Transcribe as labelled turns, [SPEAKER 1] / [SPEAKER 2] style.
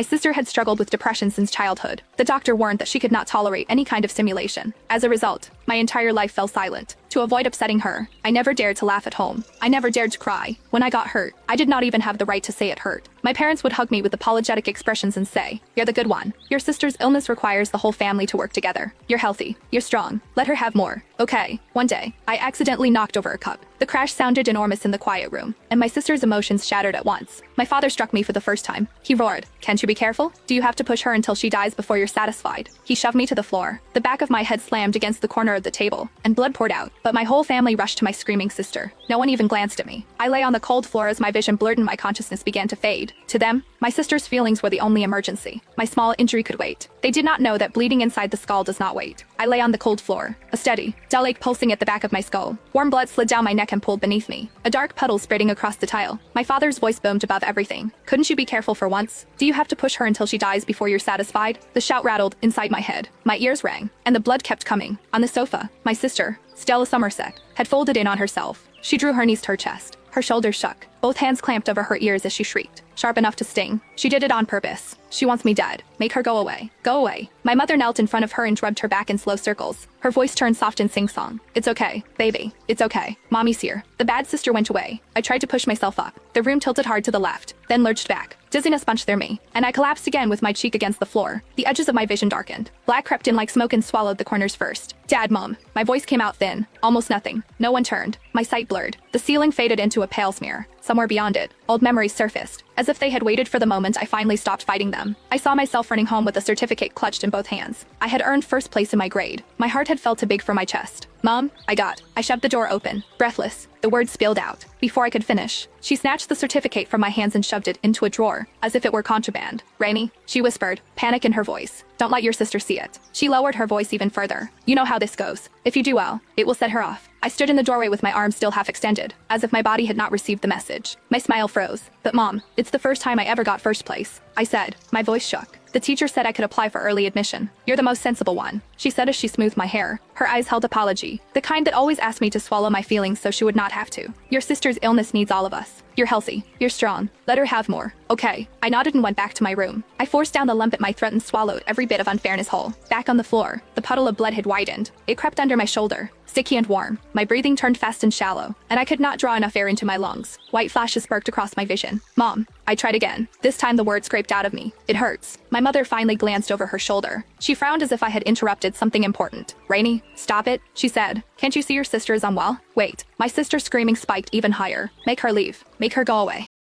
[SPEAKER 1] My sister had struggled with depression since childhood. The doctor warned that she could not tolerate any kind of stimulation. As a result, my entire life fell silent. To avoid upsetting her, I never dared to laugh at home. I never dared to cry. When I got hurt, I did not even have the right to say it hurt. My parents would hug me with apologetic expressions and say, "You're the good one. Your sister's illness requires the whole family to work together. You're healthy. You're strong. Let her have more." Okay. One day, I accidentally knocked over a cup. The crash sounded enormous in the quiet room, and my sister's emotions shattered at once. My father struck me for the first time. He roared, "Can't you be careful? Do you have to push her until she dies before you're satisfied?" He shoved me to the floor. The back of my head slammed against the corner of the table, and blood poured out. But my whole family rushed to my screaming sister. No one even glanced at me. I lay on the cold floor as my vision blurred and my consciousness began to fade. To them, my sister's feelings were the only emergency. My small injury could wait. They did not know that bleeding inside the skull does not wait. I lay on the cold floor, a steady, dull ache pulsing at the back of my skull. Warm blood slid down my neck and pulled beneath me, a dark puddle spreading across the tile. My father's voice boomed above everything. "Couldn't you be careful for once? Do you have to push her until she dies before you're satisfied?" The shout rattled inside my head. My ears rang, and the blood kept coming. On the sofa, my sister, Stella Somerset, had folded in on herself. She drew her knees to her chest. Her shoulders shook. Both hands clamped over her ears as she shrieked, sharp enough to sting. She did it on purpose. "She wants me dead. Make her go away. Go away." My mother knelt in front of her and rubbed her back in slow circles. Her voice turned soft and sing-song. "It's okay, baby. It's okay. Mommy's here." The bad sister went away. I tried to push myself up. The room tilted hard to the left, then lurched back. Dizziness punched through me, and I collapsed again with my cheek against the floor. The edges of my vision darkened. Black crept in like smoke and swallowed the corners first. "Dad, Mom." My voice came out thin, almost nothing. No one turned. My sight blurred. The ceiling faded into a pale smear. Somewhere beyond it, old memories surfaced, as if they had waited for the moment I finally stopped fighting them. I saw myself running home with a certificate clutched in both hands. I had earned first place in my grade. My heart had felt too big for my chest. "Mom, I shoved the door open. Breathless, the words spilled out. Before I could finish, she snatched the certificate from my hands and shoved it into a drawer, as if it were contraband. "Rainy," she whispered, panic in her voice. "Don't let your sister see it." She lowered her voice even further. "You know how this goes. If you do well, it will set her off." I stood in the doorway with my arms still half extended, as if my body had not received the message. My smile froze. "But Mom, it's the first time I ever got first place," I said. My voice shook. "The teacher said I could apply for early admission. You're the most sensible one," she said as she smoothed my hair. Her eyes held apology, the kind that always asked me to swallow my feelings so she would not have to. "Your sister's illness needs all of us. You're healthy. You're strong. Let her have more." "Okay." I nodded and went back to my room. I forced down the lump at my throat and swallowed every bit of unfairness whole. Back on the floor, the puddle of blood had widened. It crept under my shoulder, sticky and warm. My breathing turned fast and shallow, and I could not draw enough air into my lungs. White flashes sparked across my vision. "Mom." I tried again. This time the word scraped out of me. "It hurts." My mother finally glanced over her shoulder. She frowned as if I had interrupted something important. "Rainy, stop it," she said. "Can't you see your sister is unwell?" "Wait." My sister's screaming spiked even higher. "Make her leave. Make her go away."